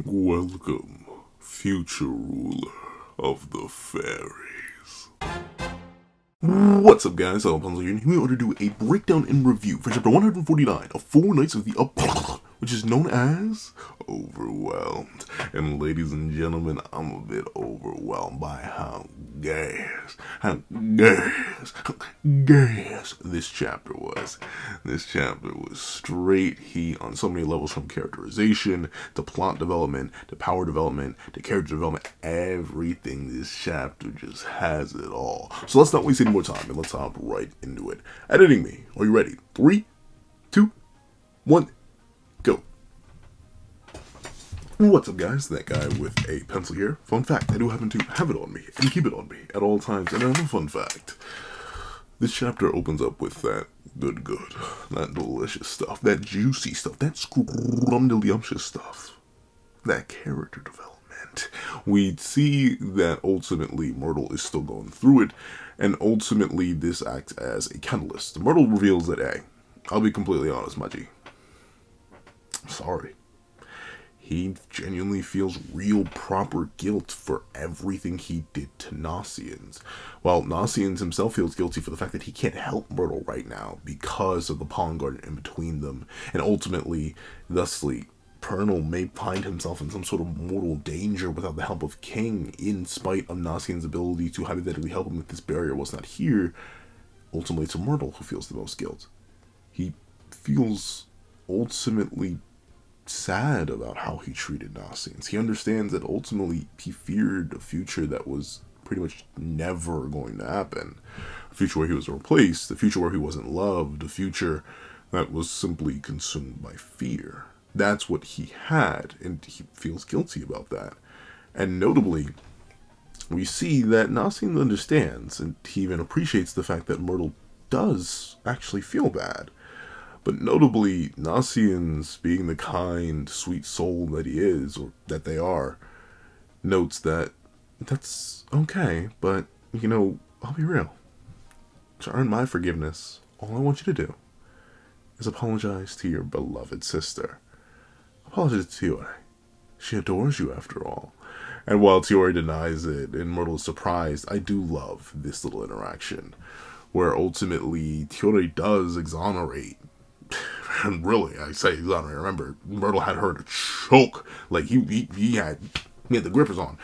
Welcome, future ruler of the fairies. What's up, guys? I'm Pencil here, and we want to do a breakdown and review for chapter 149 of Four Knights of the Apocalypse, which is known as Overwhelmed. And ladies and gentlemen, I'm a bit overwhelmed by how gas this chapter was. This chapter was straight heat on so many levels, from characterization to plot development to power development to character development. Everything this chapter just has it all. So let's not waste any more time and let's hop right into it. Editing me, are you ready? 3, 2, 1, go. What's up, guys? That guy with a pencil here. Fun fact, I do happen to have it on me and keep it on me at all times. And another fun fact, this chapter opens up with that that delicious stuff, that juicy stuff, that scrumdiddlyumptious stuff, that character development. We see that ultimately Myrtle is still going through it, and ultimately this acts as a catalyst. Myrtle reveals that, hey, I'll be completely honest, Maji, I'm sorry. He genuinely feels real proper guilt for everything he did to Nasan. While Nasan himself feels guilty for the fact that he can't help Myrtle right now because of the Pollen Garden in between them, and ultimately, thusly, Pernal may find himself in some sort of mortal danger without the help of King, in spite of Nasan's ability to hypothetically help him if this barrier was not here. Ultimately, it's Myrtle who feels the most guilt. He feels ultimately sad about how he treated Nasan. He understands that ultimately he feared a future that was pretty much never going to happen. A future where he was replaced, a future where he wasn't loved, a future that was simply consumed by fear. That's what he had, and he feels guilty about that. And notably, we see that Nasan understands, and he even appreciates the fact that Myrtle does actually feel bad. But notably, Nasan's, being the kind, sweet soul that he is, or that they are, notes that that's okay, but, I'll be real. To earn my forgiveness, all I want you to do is apologize to your beloved sister. Apologize to Tiore. She adores you, after all. And while Tiore denies it and Myrtle is surprised, I do love this little interaction, where ultimately Tiore does exonerate. And really, I say exonerate. Remember, Myrtle had her to choke. Like, he had the grippers on.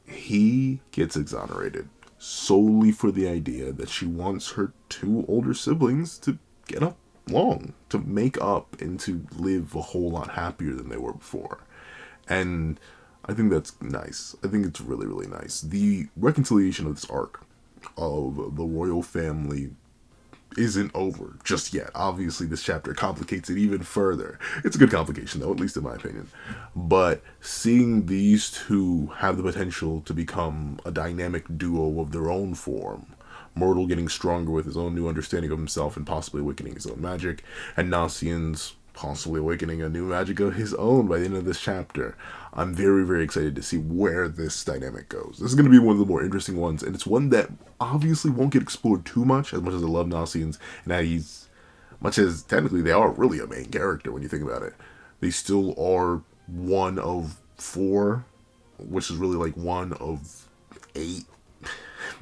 He gets exonerated solely for the idea that she wants her two older siblings to get along, to make up, and to live a whole lot happier than they were before. And I think that's nice. I think it's really, really nice. The reconciliation of this arc of the royal family isn't over just yet. Obviously, this chapter complicates it even further. It's a good complication, though, at least in my opinion. But seeing these two have the potential to become a dynamic duo of their own form, Myrtle getting stronger with his own new understanding of himself and possibly awakening his own magic, and Nasan's possibly awakening a new magic of his own by the end of this chapter. I'm very, very excited to see where this dynamic goes. This is going to be one of the more interesting ones, and it's one that obviously won't get explored too much, as I love Nasan's, and that he's, much as technically they are really a main character when you think about it, they still are one of 4, which is really like one of 8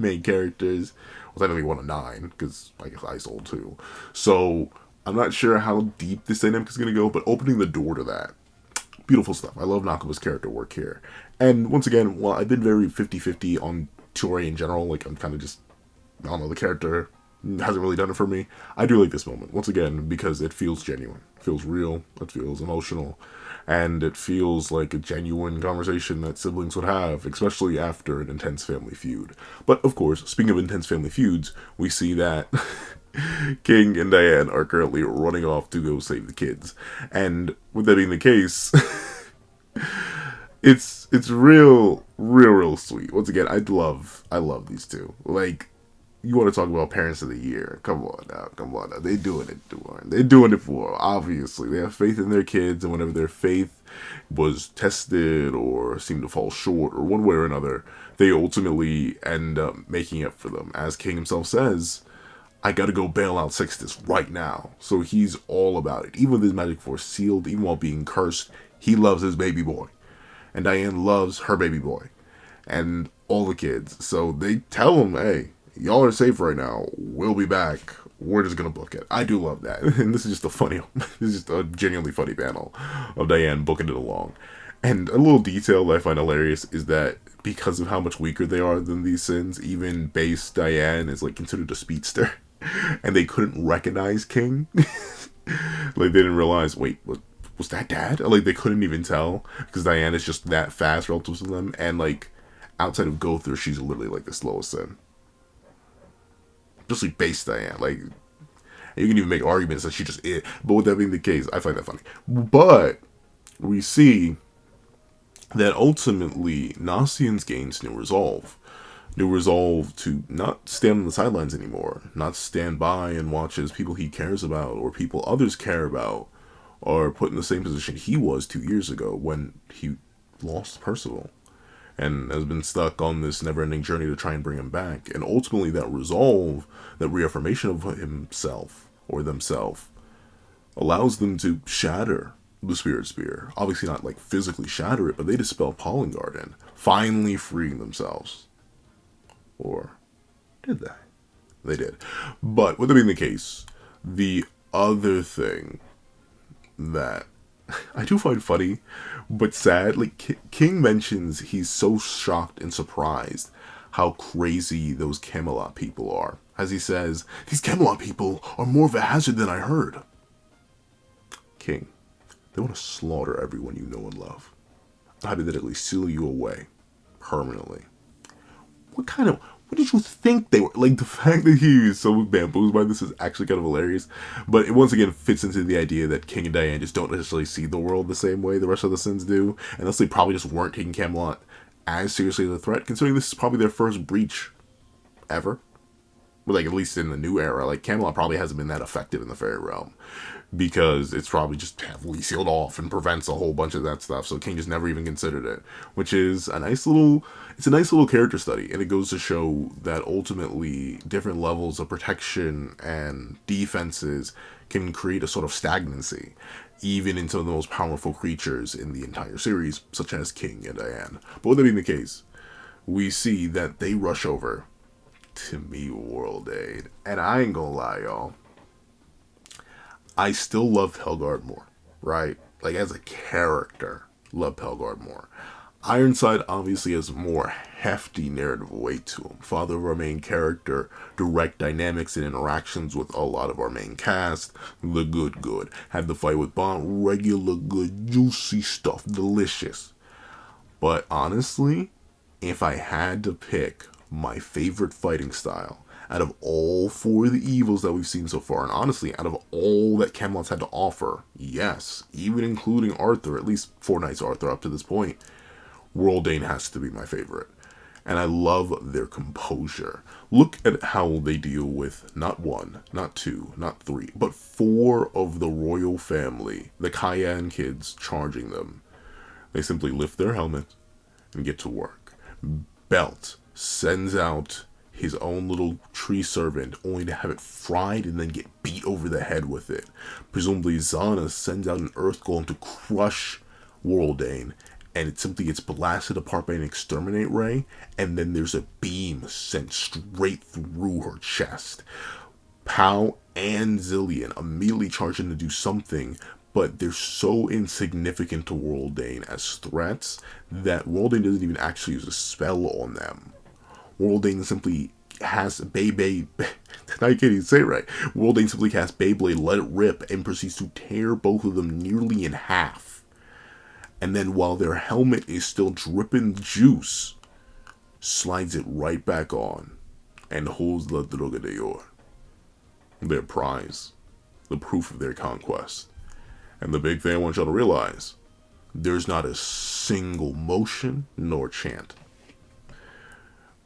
main characters. Well, technically one of 9, because I guess I sold 2. So I'm not sure how deep this dynamic is going to go, but opening the door to that, beautiful stuff. I love Nakaba's character work here. And once again, while I've been very 50-50 on Tiore in general, like I'm kind of just, I don't know, the character hasn't really done it for me, I do like this moment, once again, because it feels genuine. It feels real, it feels emotional, and it feels like a genuine conversation that siblings would have, especially after an intense family feud. But, of course, speaking of intense family feuds, we see that King and Diane are currently running off to go save the kids. And with that being the case, it's real sweet. Once again, I love these two. Like, you want to talk about parents of the year? Come on now. They're doing it for. Obviously, they have faith in their kids, and whenever their faith was tested or seemed to fall short, or one way or another, they ultimately end up making up for them. As King himself says, I gotta go bail out Sixtus right now. So he's all about it. Even with his magic force sealed, even while being cursed, He loves his baby boy. And Diane loves her baby boy. And all the kids. So they tell him, hey, y'all are safe right now. We'll be back. We're just going to book it. I do love that. And this is just this is just a genuinely funny panel of Diane booking it along. And a little detail that I find hilarious is that because of how much weaker they are than these Sins, even base Diane is like considered a speedster. And they couldn't recognize King. Like they didn't realize, wait, was that Dad? Like they couldn't even tell because Diane is just that fast relative to them. And like outside of Gother, she's literally like the slowest Sin. Just like base Diane. Like you can even make arguments that she just is. But with that being the case, I find that funny. But we see that ultimately Nasan gains new resolve. New resolve to not stand on the sidelines anymore. Not stand by and watch as people he cares about or people others care about are put in the same position he was 2 years ago when he lost Percival. And has been stuck on this never-ending journey to try and bring him back. And ultimately that resolve, that reaffirmation of himself or themselves, allows them to shatter the Spirit Spear. Obviously not like physically shatter it, but they dispel Pollen Garden, finally freeing themselves. Or did they? They did. But with that being the case, the other thing that I do find funny, but sad, like King mentions he's so shocked and surprised how crazy those Camelot people are. As he says, these Camelot people are more of a hazard than I heard. King, they want to slaughter everyone you know and love. Hypothetically seal you away. Permanently. What did you think they were? Like, the fact that he is so bamboozled by this is actually kind of hilarious. But it once again fits into the idea that King and Diane just don't necessarily see the world the same way the rest of the Sins do. And thus they probably just weren't taking Camelot as seriously as a threat, considering this is probably their first breach ever. But like, at least in the new era, like, Camelot probably hasn't been that effective in the Fairy Realm. Because it's probably just heavily sealed off and prevents a whole bunch of that stuff. So King just never even considered it. Which is a nice little character study. And it goes to show that ultimately different levels of protection and defenses can create a sort of stagnancy. Even in some of the most powerful creatures in the entire series, such as King and Diane. But with that being the case, we see that they rush over to meet World Dane. And I ain't gonna lie, y'all. I still love Helgard more, right? Like, as a character, love Helgard more. Ironside obviously has more hefty narrative weight to him. Father of our main character, direct dynamics and interactions with a lot of our main cast. The good. Had the fight with Bond, regular good, juicy stuff, delicious. But honestly, if I had to pick my favorite fighting style, out of all four of the evils that we've seen so far, and honestly, out of all that Camelot's had to offer, yes, even including Arthur, at least Four Knights Arthur up to this point, World Dane has to be my favorite. And I love their composure. Look at how they deal with not one, not two, not three, but four of the royal family, the Cayenne kids, charging them. They simply lift their helmet and get to work. Belt sends out his own little tree servant, only to have it fried and then get beat over the head with it. Presumably Zana sends out an earth golem to crush World Dane, and it simply gets blasted apart by an exterminate ray, and then there's a beam sent straight through her chest. Pow and Zillion immediately charge in to do something, but they're so insignificant to World Dane as threats that World Dane doesn't even actually use a spell on them. World Dane simply has Beyblade. Now you can't even say it right. World Dane simply casts Beyblade, let it rip, and proceeds to tear both of them nearly in half. And then while their helmet is still dripping juice, slides it right back on and holds La Droga de Yor, their prize, the proof of their conquest. And the big thing I want y'all to realize, there's not a single motion nor chant.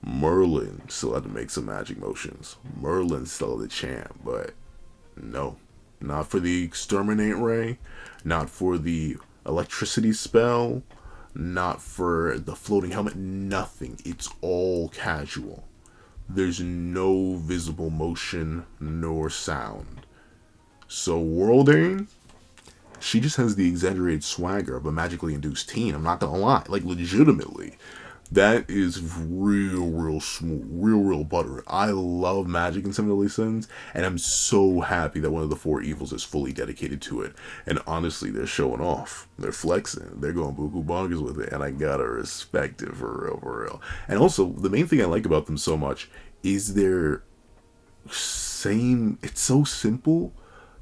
Merlin still had to make some magic motions. Merlin still had the chant, but no. Not for the exterminate ray, not for the electricity spell, not for the floating helmet, nothing. It's all casual. There's no visible motion nor sound. So World Dane She just has the exaggerated swagger of a magically induced teen. I'm not gonna lie. Like, legitimately. That is real smooth, real butter. I love magic in Seven Deadly Sins, and I'm so happy that one of the four evils is fully dedicated to it. And honestly, they're showing off. They're flexing. They're going buku bonkers with it, and I gotta respect it for real. And also, the main thing I like about them so much is their same. It's so simple,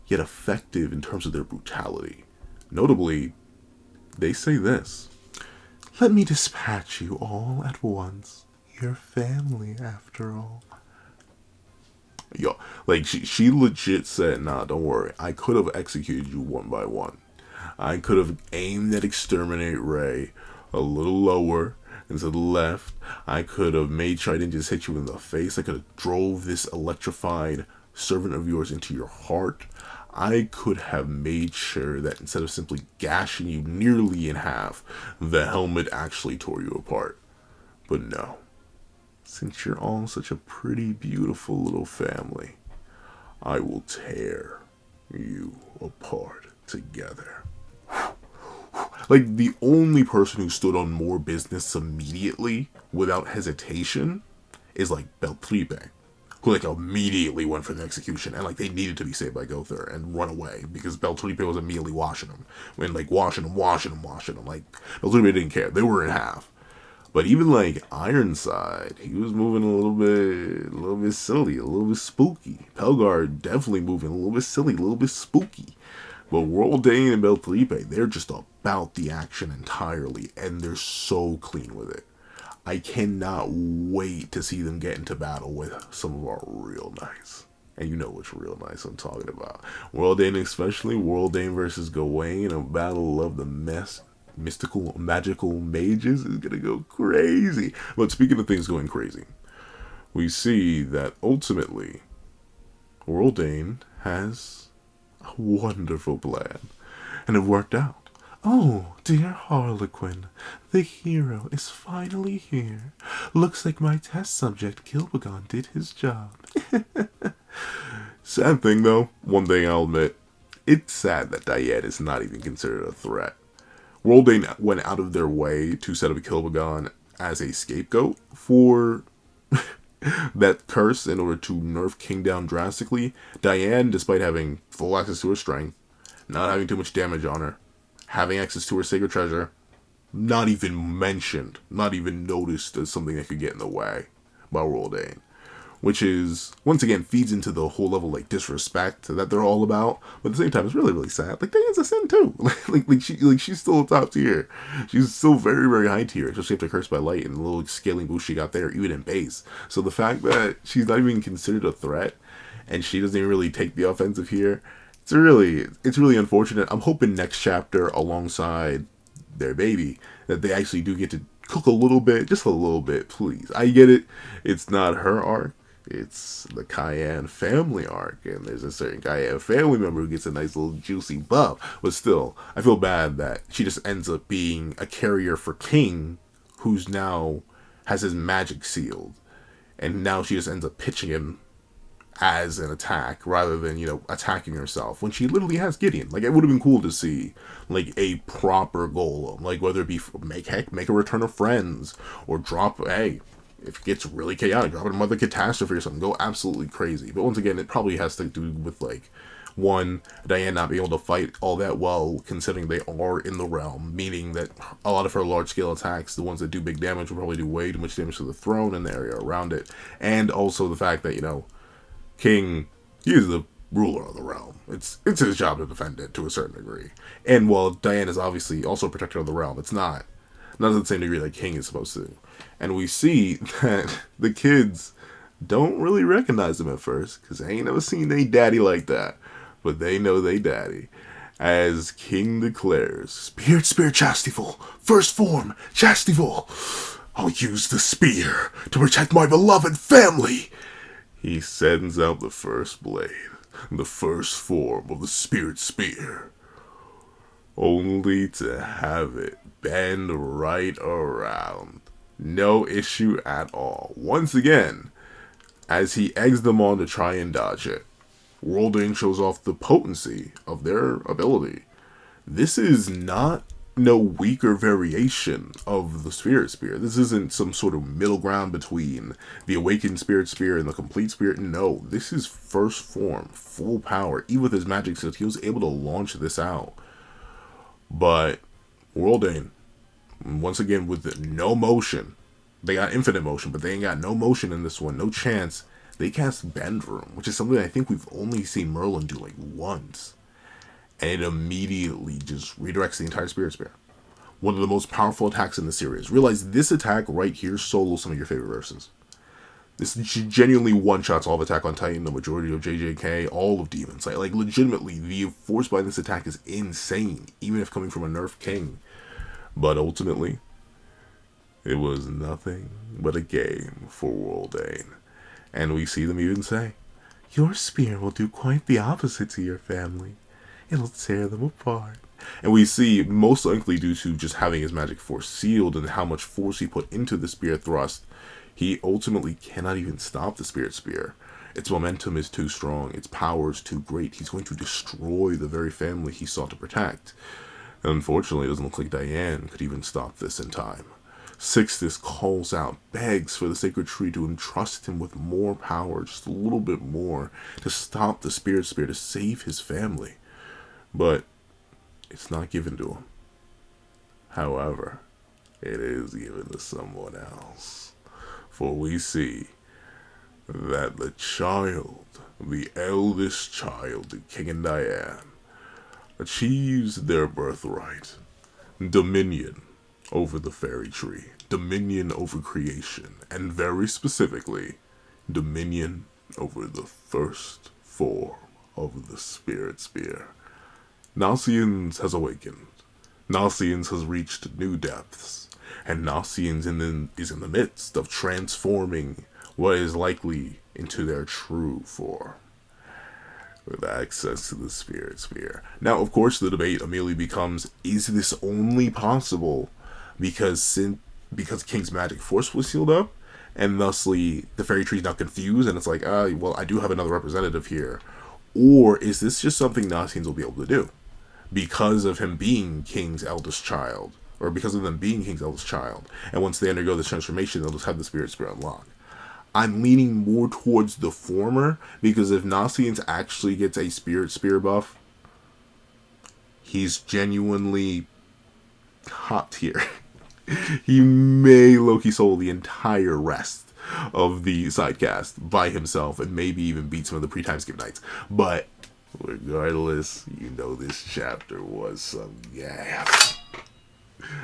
yet effective in terms of their brutality. Notably, they say this: "Let me dispatch you all at once. You're family, after all." Yo, like, she legit said, "Nah, don't worry. I could have executed you one by one. I could have aimed that exterminate ray a little lower and to the left. I could have made sure I didn't just hit you in the face. I could have drove this electrified servant of yours into your heart. I could have made sure that instead of simply gashing you nearly in half, the helmet actually tore you apart. But no, since you're all such a pretty, beautiful little family, I will tear you apart together." Like, the only person who stood on more business immediately, without hesitation, is, like, Beltripe, who, like, immediately went for the execution, and, like, they needed to be saved by Gother and run away, because Beltripe was immediately washing him. When, like, washing him. Like, Beltripe didn't care. They were in half. But even, like, Ironside, he was moving a little bit silly, a little bit spooky. Pelgar definitely moving a little bit silly, a little bit spooky. But World Dane and Beltripe, they're just about the action entirely, and they're so clean with it. I cannot wait to see them get into battle with some of our real knights. And you know which real knights I'm talking about. World Dane especially, World Dane versus Gawain, a battle of the mystical, magical mages is gonna go crazy. But speaking of things going crazy, we see that ultimately, World Dane has a wonderful plan, and it worked out. "Oh, dear Harlequin, the hero is finally here. Looks like my test subject Kilbegon did his job." Sad thing though, one thing I'll admit, it's sad that Diane is not even considered a threat. World Dane went out of their way to set up Kilbegon as a scapegoat for that curse in order to nerf King down drastically. Diane, despite having full access to her strength, not having too much damage on her, having access to her sacred treasure, not even mentioned, not even noticed as something that could get in the way by World Dane. Which is, once again, feeds into the whole level, like, disrespect that they're all about. But at the same time, it's really sad. Like, Diane's a sin too. She's still a top tier. She's still very high tier, especially after Cursed by Light and the little scaling boost she got there, even in base. So the fact that she's not even considered a threat, and she doesn't even really take the offensive here, it's really unfortunate. I'm hoping next chapter, alongside their baby, that they actually do get to cook a little bit, just a little bit, please. I get it. It's not her arc. It's the Cayenne family arc, and there's a certain Cayenne family member who gets a nice little juicy buff. But still, I feel bad that she just ends up being a carrier for King, who's now has his magic sealed. And now she just ends up pitching him as an attack rather than, attacking herself when she literally has Gideon. Like, it would have been cool to see, like, a proper golem, like, whether it be make a return of friends, or drop, hey, if it gets really chaotic, drop another catastrophe or something, go absolutely crazy. But once again, it probably has to do with, like, one, Diane not being able to fight all that well, considering they are in the realm, meaning that a lot of her large-scale attacks, the ones that do big damage, will probably do way too much damage to the throne and the area around it, and also the fact that, King, he is the ruler of the realm. It's his job to defend it to a certain degree. And while Diane is obviously also a protector of the realm, it's not to the same degree that King is supposed to. And we see that the kids don't really recognize him at first, because they ain't never seen they daddy like that. But they know they daddy. As King declares, Spirit Chastival, first form, Chastival. I'll use the spear to protect my beloved family. He sends out the first blade, the first form of the Spirit Spear, only to have it bend right around. No issue at all. Once again, as he eggs them on to try and dodge it, World Dane shows off the potency of their ability. this is not no weaker variation of the Spirit Spear. This isn't some sort of middle ground between the Awakened Spirit Spear and the Complete Spirit. No, this is first form, full power. Even with his magic skills, he was able to launch this out. But World Dane, once again, with no motion. They got infinite motion, but they ain't got no motion in this one. No chance. They cast Bend Room, which is something I think we've only seen Merlin do like once. And it immediately just redirects the entire Spirit Spear. One of the most powerful attacks in the series. Realize this attack right here solos some of your favorite verses. This genuinely one-shots all of Attack on Titan, the majority of JJK, all of Demon Slayer. Like, legitimately, the force behind this attack is insane, even if coming from a Nerf King. But ultimately, it was nothing but a game for World Dane. And we see them even say, your spear will do quite the opposite to your family. It'll tear them apart. And we see, most likely due to just having his magic force sealed and how much force he put into the spear thrust, he ultimately cannot even stop the Spirit Spear. Its momentum is too strong. Its power is too great. He's going to destroy the very family he sought to protect. And unfortunately, it doesn't look like Diane could even stop this in time. Sixtus calls out, begs for the sacred tree to entrust him with more power, just a little bit more, to stop the Spirit Spear, to save his family. But it's not given to him. However, it is given to someone else. For we see that the child, the eldest child of King and Diane, achieves their birthright, dominion over the fairy tree, dominion over creation, and very specifically, dominion over the first form of the Spirit Spear. Nasians has awakened. Nasians has reached new depths. And Nasians is in the midst of transforming what is likely into their true form, with access to the Spirit Spear. Now, of course, the debate immediately becomes, is this only possible because King's magic force was sealed up, and thusly the fairy tree is now confused, and it's like, well, I do have another representative here. Or is this just something Nasians will be able to do because of him being King's eldest child? Or because of them being King's eldest child. And once they undergo this transformation, they'll just have the Spirit Spear unlocked. I'm leaning more towards the former, because if Nasians actually gets a Spirit Spear buff, he's genuinely top tier. He may low-key solo the entire rest of the sidecast by himself, and maybe even beat some of the pre-time skip nights. But regardless, you know this chapter was some gas.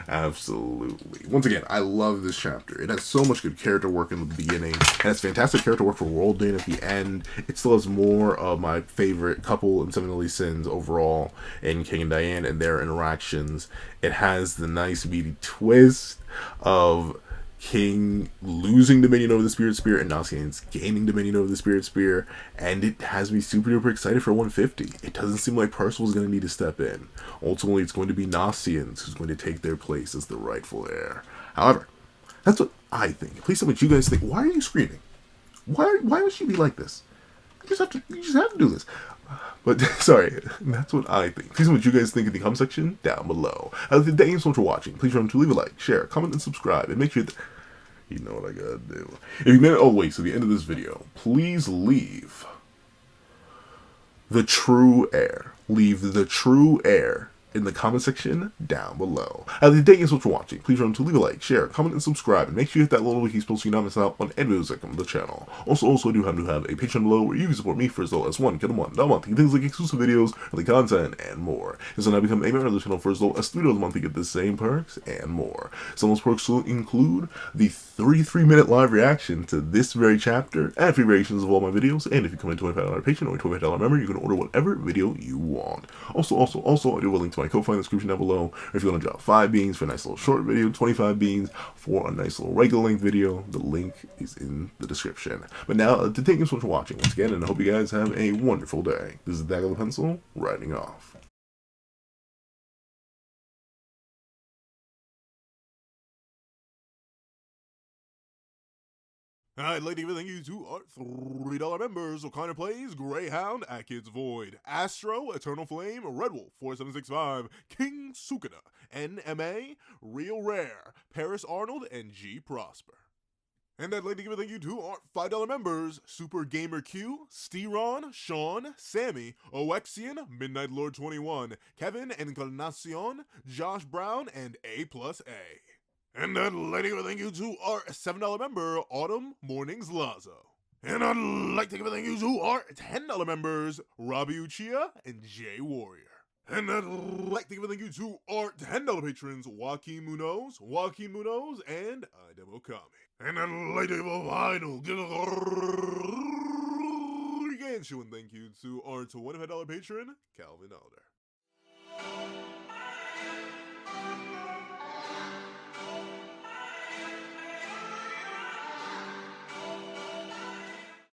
Absolutely. Once again, I love this chapter. It has so much good character work in the beginning. It has fantastic character work for World Dane at the end. It still has more of my favorite couple in Seven Deadly Sins overall in King and Diane and their interactions. It has the nice meaty twist of King losing dominion over the Spirit Spear and Nasians gaining dominion over the Spirit Spear, and it has me super duper excited for 150. It doesn't seem like Percival is going to need to step in. Ultimately, it's going to be Nasians who's going to take their place as the rightful heir. However, that's what I think. Please tell me what you guys think. Why are you screaming? Why would she be like this? You just have to do this. But, sorry, that's what I think. Please tell me what you guys think in the comment section down below. Thank you so much for watching. Please remember to leave a like, share, comment, and subscribe. And make sure that you know what I gotta do. If you made it all the way to the end of this video, please leave the true heir. Leave the true heir in the comment section down below. Thank you so much for watching. Please remember to leave a like, share, comment, and subscribe, and make sure you hit that little wiki spell so you don't miss out on any videos that come to the channel. Also, I do happen to have a Patreon below where you can support me for as low as $1 a month. You get things like exclusive videos, early content, and more. And so now become a member of the channel for as low as $3 a month to get the same perks and more. Some of those perks will include the 33-minute live reaction to this very chapter, and free variations of all my videos. And if you come in $25 Patreon or $25 member, you can order whatever video you want. Also, I do a link to my Ko-Fi in the description down below. Or if you want to drop 5 beans for a nice little short video, 25 beans for a nice little regular length video, the link is in the description. But now, thank you so much for watching once again, and I hope you guys have a wonderful day. This is Dagger the Pencil, writing off. I'd like to give a thank you to our $3 members: O'Connor Plays, Greyhound, At Kids Void, Astro, Eternal Flame, Red Wolf 4765, King Sukada, NMA, Real Rare, Paris Arnold, and G Prosper. And I'd like to give a thank you to our $5 members: Super Gamer Q, Steron, Sean, Sammy, Oexian, Midnight Lord 21, Kevin Encarnacion, Josh Brown, and A+A. And I'd like to give a thank you to our $7 member, Autumn Mornings Lazo. And I'd like to give a thank you to our $10 members, Robbie Uchiha and Jay Warrior. And I'd like to give a thank you to our $10 patrons, Joaquin Munoz, and Idem Okami. And I'd like to give a final gargantuan thank you to our $25 patron, Calvin Elder.